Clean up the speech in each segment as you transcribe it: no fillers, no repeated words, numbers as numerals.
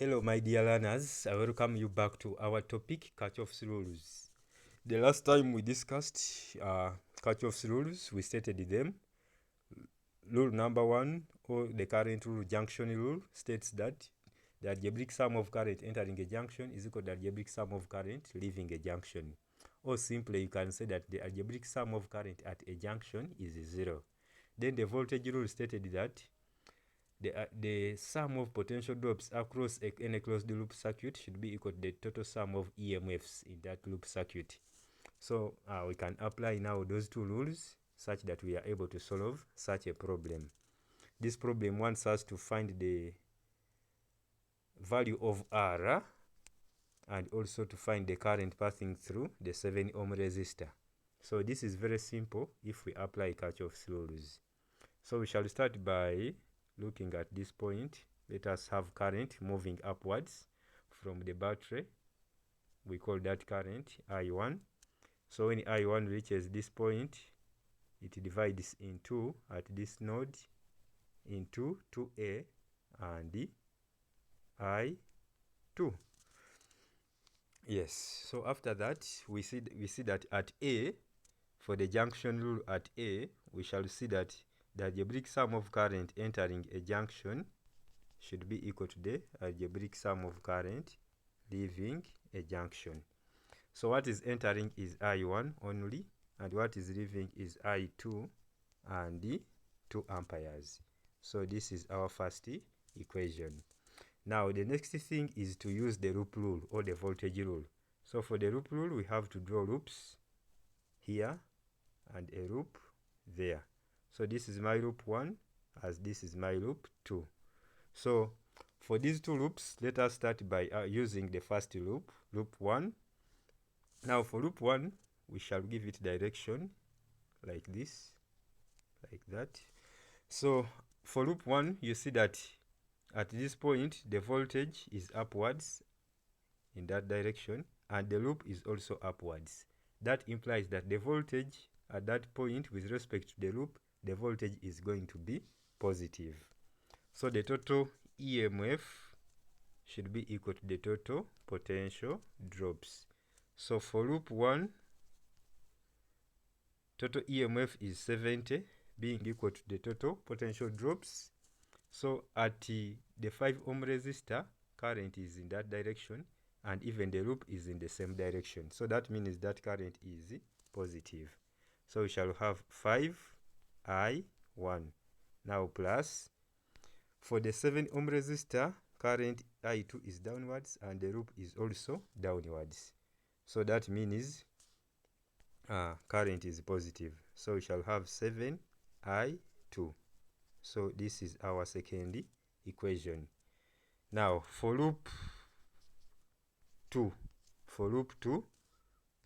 Hello my dear learners, I welcome you back to our topic, Kirchoff's rules. The last time we discussed Kirchoff's rules, we stated them. Rule number 1, or the current rule, junction rule, states that the algebraic sum of current entering a junction is equal to the algebraic sum of current leaving a junction. Or simply, you can say that the algebraic sum of current at a junction is 0. Then the voltage rule stated that the sum of potential drops across any closed loop circuit should be equal to the total sum of EMFs in that loop circuit. So we can apply now those two rules such that we are able to solve such a problem. This problem wants us to find the value of R and also to find the current passing through the 7 ohm resistor. So this is very simple if we apply Kirchoff's rules. So we shall start by looking at this point. Let us have current moving upwards from the battery. We call that current I1. So when I1 reaches this point, it divides in two at this node into 2A and I2. Yes, so after that we see that at A, for the junction rule at A, we shall see that the algebraic sum of current entering a junction should be equal to the algebraic sum of current leaving a junction. So what is entering is I1 only, and what is leaving is I2 and 2 amperes. So this is our first equation. Now the next thing is to use the loop rule or the voltage rule. So for the loop rule, we have to draw loops here and a loop there. So this is my loop 1 as this is my loop 2. So for these two loops, let us start by using the first loop, loop 1. Now for loop 1, we shall give it direction like this, like that. So for loop 1, you see that at this point, the voltage is upwards in that direction, and the loop is also upwards. That implies that the voltage at that point with respect to the loop, the voltage is going to be positive. So the total EMF should be equal to the total potential drops. So for loop 1, total EMF is 70, being equal to the total potential drops. So at the 5 ohm resistor, current is in that direction, and even the loop is in the same direction. So that means that current is positive. So we shall have 5I1. Now plus, for the 7 ohm resistor, current I2 is downwards and the loop is also downwards. So that means current is positive. So we shall have 7I2. So this is our second equation. Now for loop 2,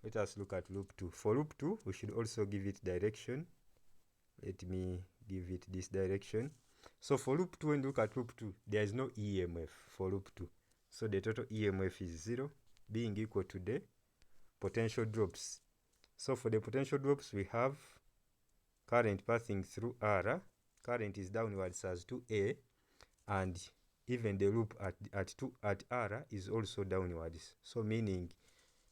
let us look at loop 2. For loop 2, we should also give it direction. Let me give it this direction. So for loop 2, when you look at loop 2, there is no EMF for loop 2. So the total EMF is 0, being equal to the potential drops. So for the potential drops, we have current passing through R. Current is downwards as 2A, and even the loop at R is also downwards. So meaning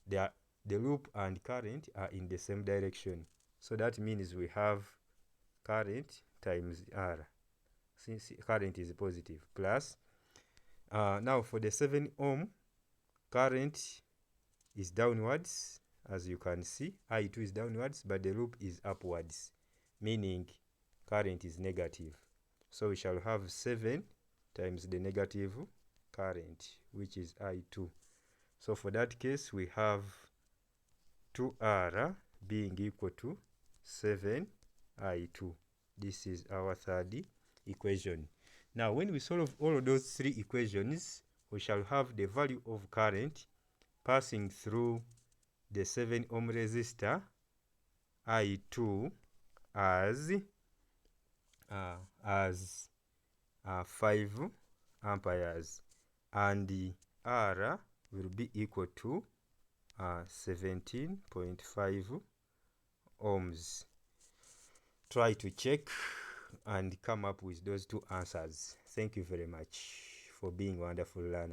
the loop and current are in the same direction. So that means we have current times R, since current is positive, plus now for the 7 ohm, current is downwards, as you can see. I2 is downwards, but the loop is upwards, meaning current is negative. So we shall have 7 times the negative current, which is I2. So for that case, we have 2R being equal to 7I2. This is our third equation. Now, when we solve all of those three equations, we shall have the value of current passing through the 7 ohm resistor I2 as 5 amperes, and the R will be equal to 17.5 ohms. Try to check and come up with those two answers. Thank you very much for being wonderful learners.